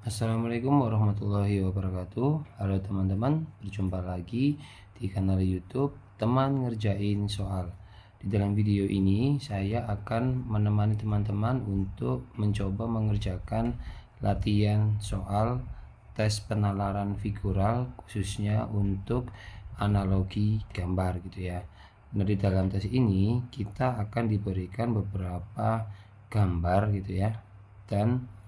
Assalamualaikum warahmatullahi wabarakatuh. Halo teman-teman, berjumpa lagi di kanal YouTube Teman Ngerjain Soal. Di dalam video ini saya akan menemani teman-teman untuk mencoba mengerjakan latihan soal tes penalaran figural, khususnya untuk analogi gambar gitu ya. Nah, di dalam tes ini kita akan diberikan beberapa gambar gitu ya, dan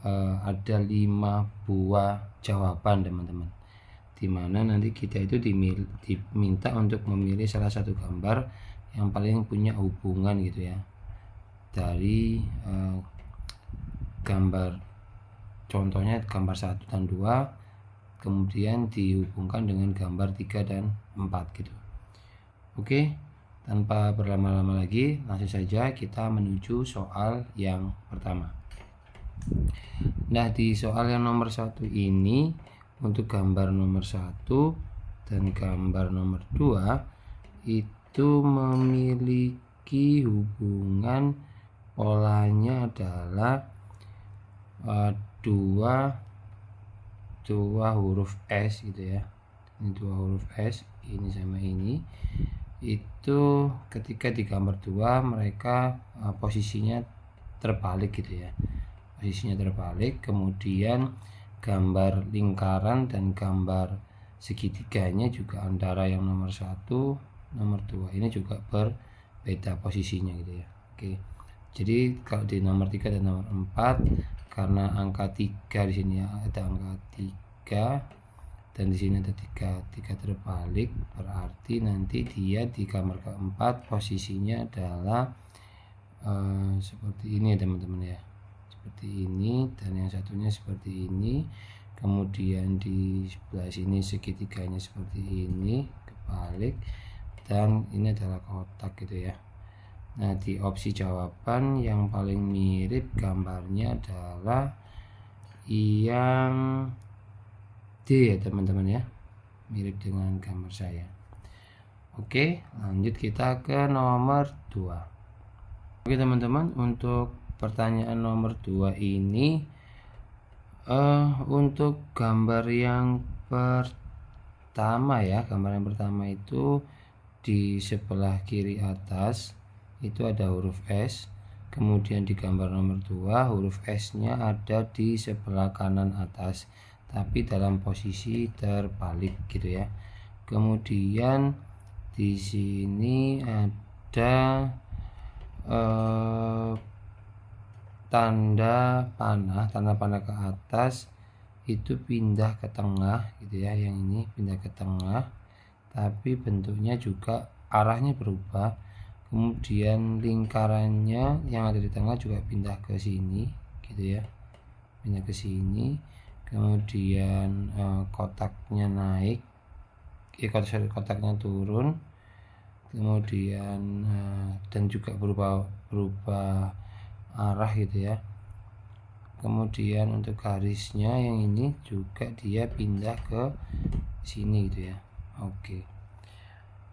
ada 5 buah jawaban teman-teman, dimana nanti kita itu diminta untuk memilih salah satu gambar yang paling punya hubungan gitu ya dari gambar, contohnya gambar 1 dan 2, kemudian dihubungkan dengan gambar 3 dan 4 gitu. Oke, tanpa berlama-lama lagi, langsung saja kita menuju soal yang pertama. Nah, di soal yang nomor 1 ini, untuk gambar nomor 1 dan gambar nomor 2 itu memiliki hubungan, polanya adalah dua huruf S gitu ya. Ini dua huruf S, ini sama ini. Itu ketika di gambar 2 mereka posisinya terbalik gitu ya. Posisinya terbalik, kemudian gambar lingkaran dan gambar segitiganya juga antara yang nomor 1, nomor 2 ini juga berbeda posisinya gitu ya. Oke. Jadi kalau di nomor 3 dan nomor 4, karena angka 3 di sini ada angka 3 dan di sini ada 3 terbalik, berarti nanti dia di gambar keempat posisinya adalah seperti ini ya teman-teman ya. Seperti ini, dan yang satunya seperti ini, kemudian di sebelah sini segitiganya seperti ini kebalik, dan ini adalah kotak gitu ya. Nah, di opsi jawaban yang paling mirip gambarnya adalah yang D ya teman-teman ya, mirip dengan gambar saya. Oke, lanjut kita ke nomor 2. Oke teman-teman, untuk pertanyaan nomor 2 ini untuk gambar yang pertama ya, gambar yang pertama itu di sebelah kiri atas itu ada huruf S, kemudian di gambar nomor 2 huruf S nya ada di sebelah kanan atas tapi dalam posisi terbalik gitu ya. Kemudian di sini ada tanda panah ke atas itu pindah ke tengah gitu ya. Yang ini pindah ke tengah tapi bentuknya juga arahnya berubah, kemudian lingkarannya yang ada di tengah juga pindah ke sini gitu ya, pindah ke sini. Kemudian kotaknya naik, kotaknya turun, kemudian dan juga berubah arah gitu ya. Kemudian untuk garisnya yang ini juga dia pindah ke sini gitu ya. Oke,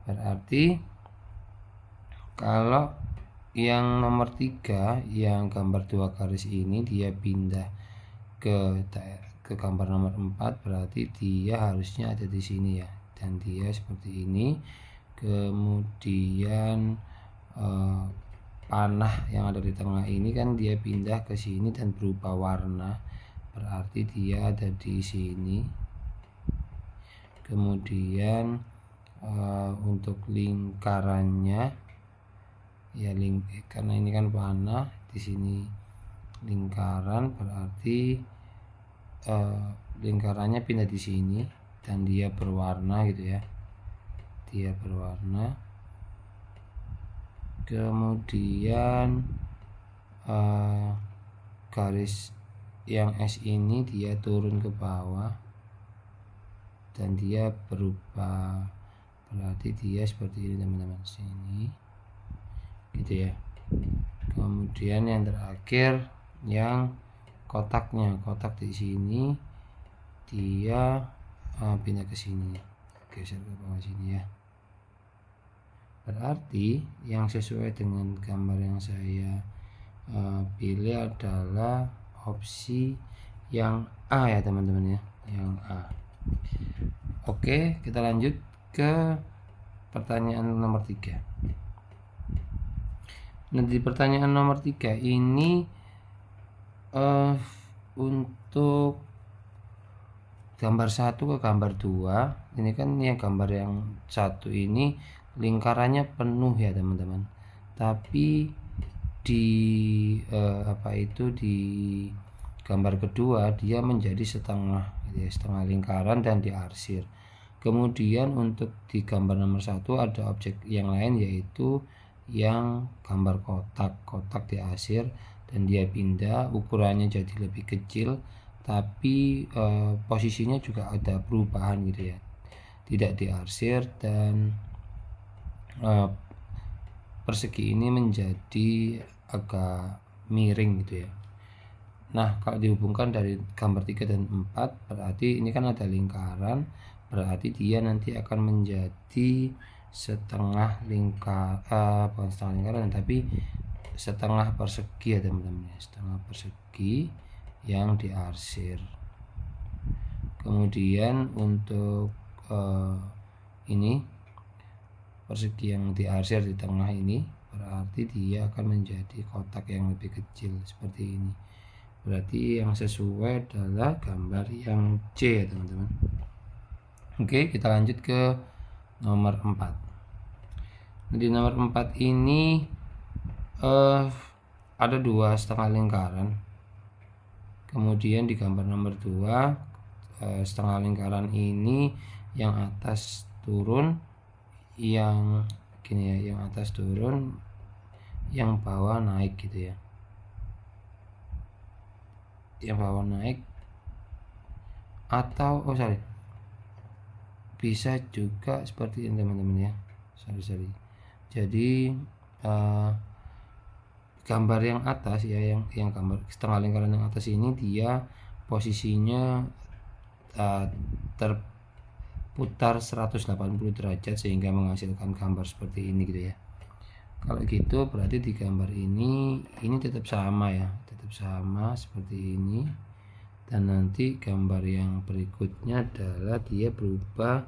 berarti kalau yang nomor 3 yang gambar 2 garis ini dia pindah ke gambar nomor 4, berarti dia harusnya ada di sini ya, dan dia seperti ini. Kemudian panah yang ada di tengah ini kan dia pindah ke sini dan berubah warna, berarti dia ada di sini. Kemudian untuk lingkarannya ya, karena ini kan panah, di sini lingkaran, berarti lingkarannya pindah di sini dan dia berwarna gitu ya, dia berwarna. Kemudian garis yang S ini dia turun ke bawah dan dia berubah, berarti dia seperti ini teman-teman, sini gitu ya. Kemudian yang terakhir yang kotaknya, kotak di sini dia pindah ke sini, geser ke bawah sini ya. Berarti yang sesuai dengan gambar yang saya pilih adalah opsi yang A ya teman-teman ya, yang A. Oke, kita lanjut ke pertanyaan nomor 3. Nah, di pertanyaan nomor 3 ini untuk gambar 1 ke gambar 2, ini kan yang gambar yang 1 ini lingkarannya penuh ya teman-teman. Tapi di di gambar kedua dia menjadi setengah gitu ya, setengah lingkaran dan diarsir. Kemudian untuk di gambar nomor 1 ada objek yang lain, yaitu yang gambar kotak diarsir dan dia pindah, ukurannya jadi lebih kecil, tapi posisinya juga ada perubahan gitu ya, tidak diarsir dan persegi ini menjadi agak miring gitu ya. Nah, kalau dihubungkan dari gambar 3 dan 4, berarti ini kan ada lingkaran, berarti dia nanti akan menjadi setengah bukan setengah lingkaran, tapi setengah persegi ya teman-teman, setengah persegi yang diarsir. Kemudian untuk ini persegi yang diarsir di tengah ini, berarti dia akan menjadi kotak yang lebih kecil seperti ini. Berarti yang sesuai adalah gambar yang C ya teman-teman. Oke, kita lanjut ke nomor 4. Di nomor 4 ini ada 2 setengah lingkaran. Kemudian di gambar nomor 2, setengah lingkaran ini yang atas turun, yang gini ya, yang atas turun, yang bawah naik gitu ya. Yang bawah naik, atau bisa juga seperti ini teman-teman ya. Jadi gambar yang atas ya, yang gambar setengah lingkaran yang atas ini dia posisinya terputar 180 derajat sehingga menghasilkan gambar seperti ini gitu ya. Kalau gitu berarti di gambar ini tetap sama ya, tetap sama seperti ini. Dan nanti gambar yang berikutnya adalah dia berubah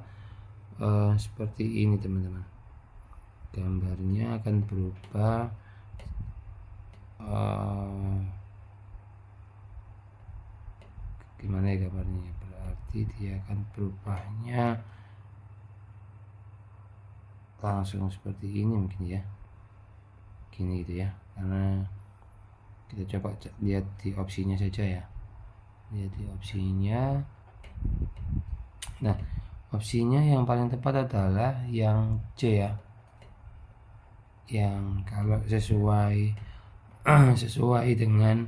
seperti ini teman-teman. Gambarnya akan berubah gimana ya gambarnya, berarti dia akan berubahnya langsung seperti ini mungkin ya, gini gitu ya. Karena kita coba lihat di opsinya saja ya, lihat di opsinya. Nah, opsinya yang paling tepat adalah yang C ya, yang kalau sesuai dengan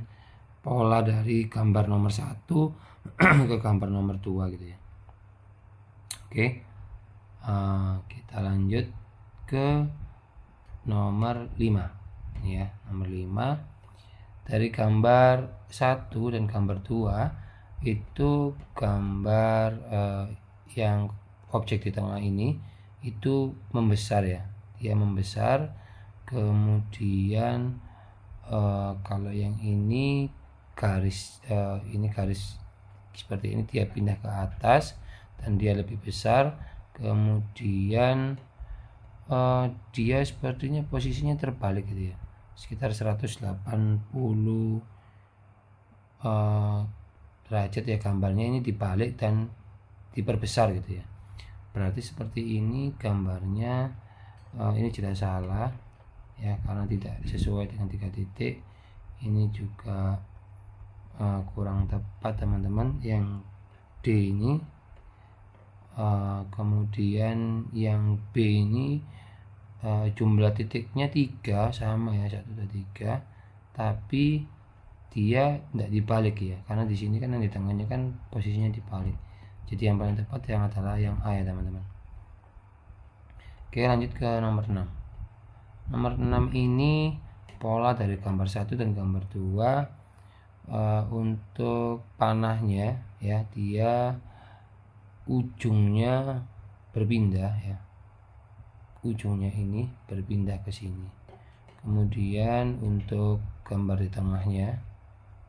pola dari gambar nomor 1 ke gambar nomor 2 gitu ya. Oke, kita lanjut ke nomor 5 ya. Nomor 5, dari gambar 1 dan gambar 2 itu gambar yang objek di tengah ini itu membesar ya, dia membesar. Kemudian kalau yang ini garis seperti ini, dia pindah ke atas dan dia lebih besar. Kemudian dia sepertinya posisinya terbalik gitu ya, sekitar 180 derajat ya, gambarnya ini dibalik dan diperbesar gitu ya. Berarti seperti ini gambarnya. Ini jelas salah ya, karena tidak sesuai dengan 3 titik. Ini juga kurang tepat teman-teman, yang D ini. Kemudian yang B ini jumlah titiknya 3 sama ya, 1, 2, 3, tapi dia tidak dibalik ya, karena di sini kan yang di tengahnya kan posisinya dibalik. Jadi yang paling tepat yang adalah yang A ya teman-teman. Oke, lanjut ke nomor 6. Nomor 6 ini pola dari gambar 1 dan gambar 2. Untuk panahnya ya, dia ujungnya berpindah ya, ujungnya ini berpindah ke sini. Kemudian untuk gambar di tengahnya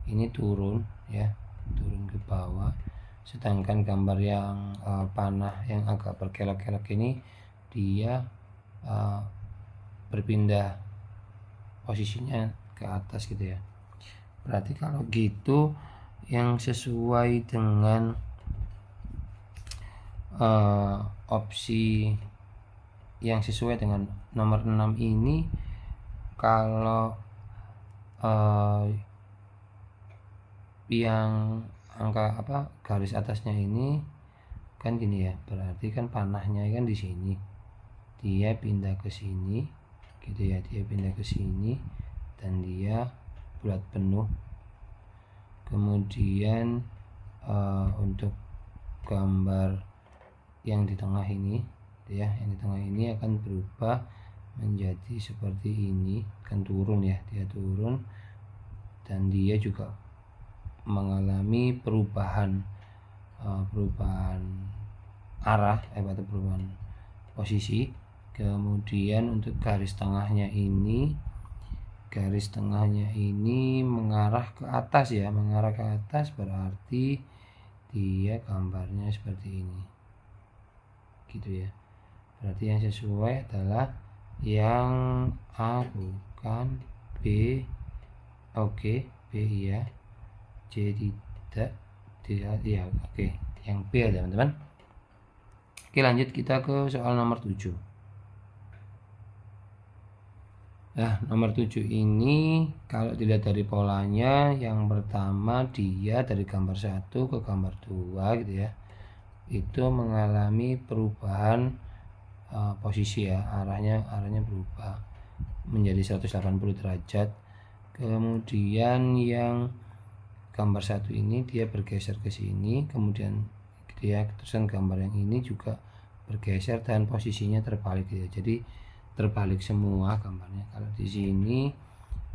ini turun ya, turun ke bawah. Sedangkan gambar yang panah yang agak berkelok-kelok ini dia berpindah posisinya ke atas gitu ya. Berarti kalau gitu yang sesuai dengan opsi yang sesuai dengan nomor 6 ini, kalau yang angka garis atasnya ini kan gini ya, berarti kan panahnya kan di sini, dia pindah ke sini gitu ya, dia pindah ke sini dan dia bulat penuh. Kemudian untuk gambar yang di tengah ini ya, yang di tengah ini akan berubah menjadi seperti ini, kan turun ya, dia turun dan dia juga mengalami perubahan arah atau perubahan posisi. Kemudian untuk garis tengahnya ini mengarah ke atas ya, mengarah ke atas, berarti dia gambarnya seperti ini gitu ya. Berarti yang sesuai adalah yang A, bukan B. Oke, B ya, C tidak ya. Oke, yang B ya teman-teman. Oke, lanjut kita ke soal nomor 7. Nah, nomor 7 ini kalau dilihat dari polanya, yang pertama dia dari gambar 1 ke gambar 2 gitu ya, itu mengalami perubahan posisi ya, arahnya berubah menjadi 180 derajat. Kemudian yang gambar 1 ini dia bergeser ke sini, kemudian gitu ya, terusan gambar yang ini juga bergeser dan posisinya terbalik gitu ya. Jadi terbalik semua gambarnya. Kalau di sini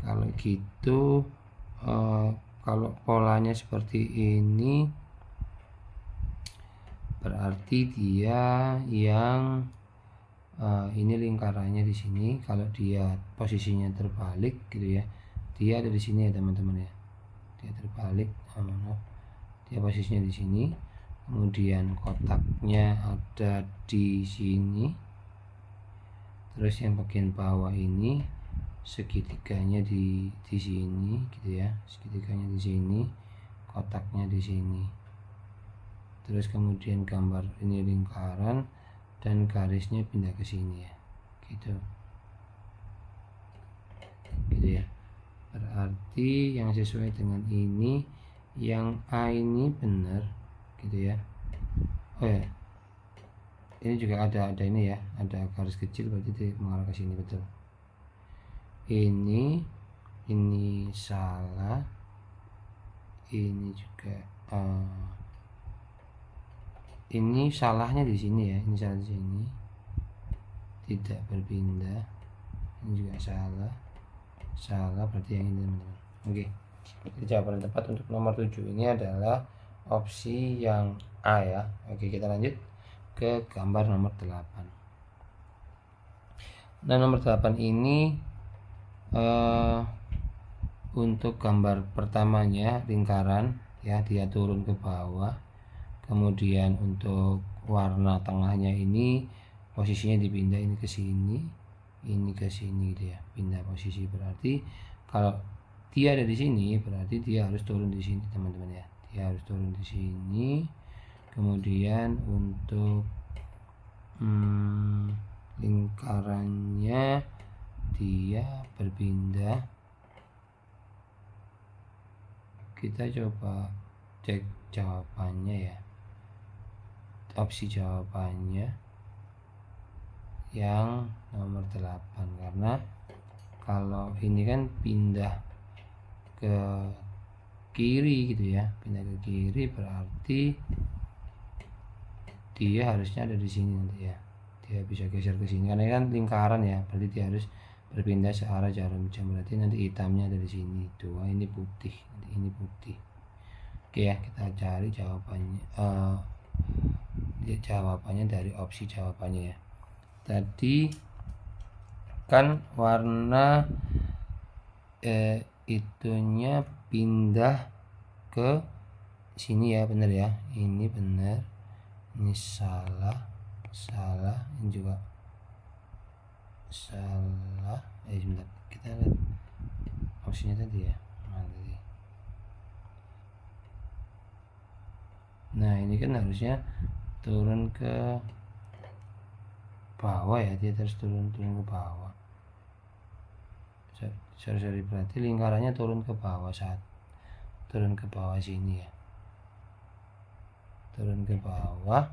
kalau gitu kalau polanya seperti ini, berarti dia yang ini lingkarannya di sini. Kalau dia posisinya terbalik gitu ya, dia ada di sini ya teman-teman ya, dia terbalik, dia posisinya di sini. Kemudian kotaknya ada di sini, terus yang bagian bawah ini segitiganya di sini gitu ya, segitiganya di sini, kotaknya di sini. Terus kemudian gambar ini lingkaran dan garisnya pindah ke sini ya, gitu ya. Berarti yang sesuai dengan ini, yang A ini benar gitu ya. Oh ya, ini juga ada ini ya, ada garis kecil, berarti dia mengarah ke sini, betul. Ini salah, ini juga ini salahnya di sini ya, ini salah di sini, tidak berpindah. Ini juga salah, berarti yang ini teman-teman. Oke, jadi jawaban yang tepat untuk nomor 7 ini adalah opsi yang A ya. Oke, kita lanjut ke gambar nomor 8. Nah, nomor 8 ini untuk gambar pertamanya lingkaran ya, dia turun ke bawah. Kemudian untuk warna tengahnya ini posisinya dipindah, ini ke sini, ini ke sini gitu ya, pindah posisi. Berarti kalau dia ada di sini, berarti dia harus turun di sini teman-teman ya, dia harus turun di sini. Kemudian untuk lingkarannya dia berpindah. Kita coba cek jawabannya ya, opsi jawabannya yang nomor 8, karena kalau ini kan pindah ke kiri gitu ya, pindah ke kiri, berarti dia harusnya ada di sini nanti ya, dia bisa geser ke sini karena kan lingkaran ya, berarti dia harus berpindah searah jarum jam. Berarti nanti hitamnya ada di sini tuh, ini putih, nanti ini putih. Oke ya, kita cari jawabannya. Jawabannya dari opsi jawabannya ya. Tadi kan warna itunya pindah ke sini ya, bener ya, ini bener, ini salah, ini juga salah. Sebentar, kita lihat opsinya tadi ya. Nah ini kan harusnya turun ke bawah ya, dia terus turun ke bawah. Sorry, berarti lingkarannya turun ke bawah turun ke bawah sini ya, turun ke bawah,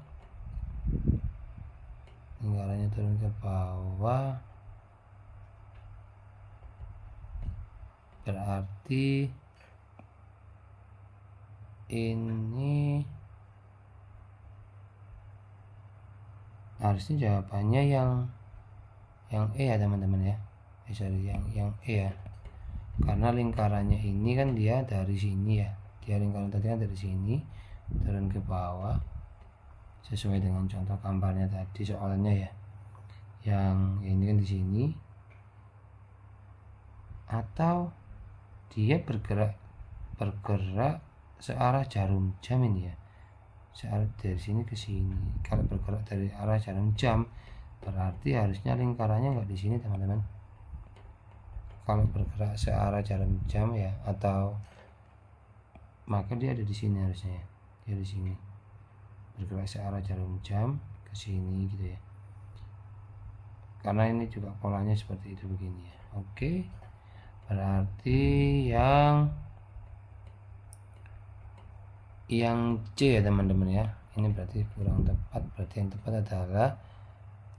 lingkarannya turun ke bawah, berarti ini harusnya jawabannya yang E ya teman-teman ya. Sorry, yang E ya, karena lingkarannya ini kan dia dari sini ya, dia lingkaran tadi kan dari sini turun ke bawah sesuai dengan contoh gambarnya tadi soalnya ya. Yang ini kan di sini, atau dia bergerak searah jarum jam ini ya, searah dari sini ke sini. Kalau bergerak dari arah jarum jam berarti harusnya lingkarannya nggak di sini teman-teman. Kalau bergerak searah jarum jam ya, atau maka dia ada di sini harusnya ya, dia di sini bergerak searah jarum jam ke sini gitu ya, karena ini juga polanya seperti itu begini ya. Oke, berarti yang C ya teman-teman ya, ini berarti kurang tepat. Berarti yang tepat adalah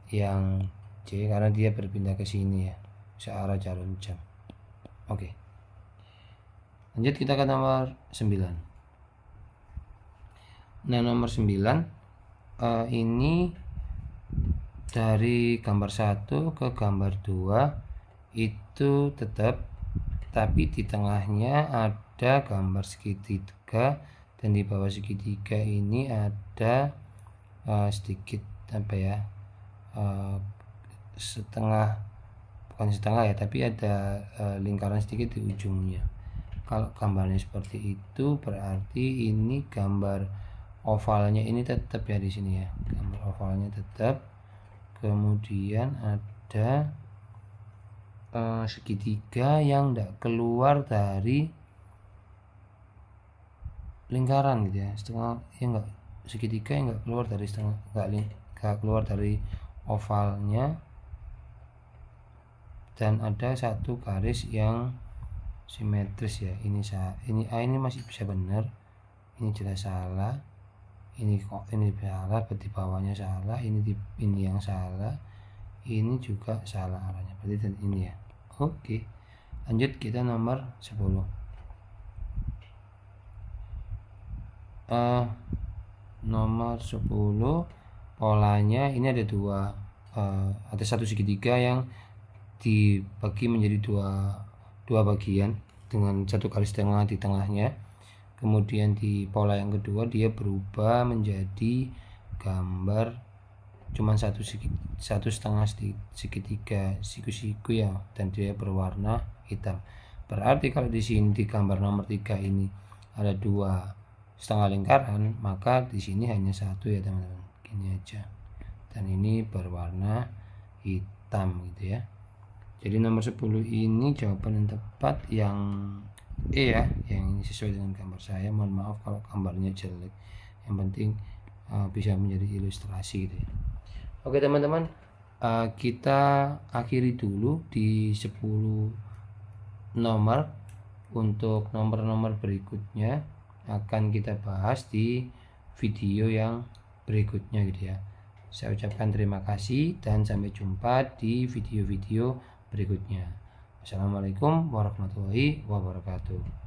yang C karena dia berpindah ke sini ya, searah jarum jam. Oke, lanjut kita ke nomor 9. Nah nomor 9 ini dari gambar 1 ke gambar 2 itu tetap, tapi di tengahnya ada gambar segitiga, dan di bawah segitiga ini ada sedikit apa ya, bukan setengah ya, tapi ada lingkaran sedikit di ujungnya. Kalau gambarnya seperti itu berarti ini gambar ovalnya ini tetap ya di sini ya, gambar ovalnya tetap, kemudian ada segitiga yang tidak keluar dari lingkaran gitu ya, setengah ya, enggak, segitiga yang enggak keluar dari setengah, enggak keluar dari ovalnya, dan ada satu garis yang simetris ya. Ini masih bisa benar, ini jelas salah, ini salah, berarti bawahnya salah, ini yang salah, ini juga salah arahnya, berarti ini ya. Oke, lanjut kita nomor 10. Nomor 10 polanya ini ada ada satu segitiga yang dibagi menjadi dua bagian dengan satu garis tengah di tengahnya. Kemudian di pola yang kedua dia berubah menjadi gambar cuman satu setengah segitiga siku-siku ya, dan dia berwarna hitam. Berarti kalau di sini di gambar nomor 3 ini ada 2 setengah lingkaran, maka di sini hanya satu ya teman-teman, gini aja, dan ini berwarna hitam gitu ya. Jadi nomor 10 ini jawaban yang tepat yang E ya, yang sesuai dengan gambar saya. Mohon maaf kalau gambarnya jelek, yang penting bisa menjadi ilustrasi gitu ya. Oke teman-teman, kita akhiri dulu di 10 nomor. Untuk nomor-nomor berikutnya akan kita bahas di video yang berikutnya gitu ya. Saya ucapkan terima kasih dan sampai jumpa di video-video berikutnya. Assalamualaikum warahmatullahi wabarakatuh.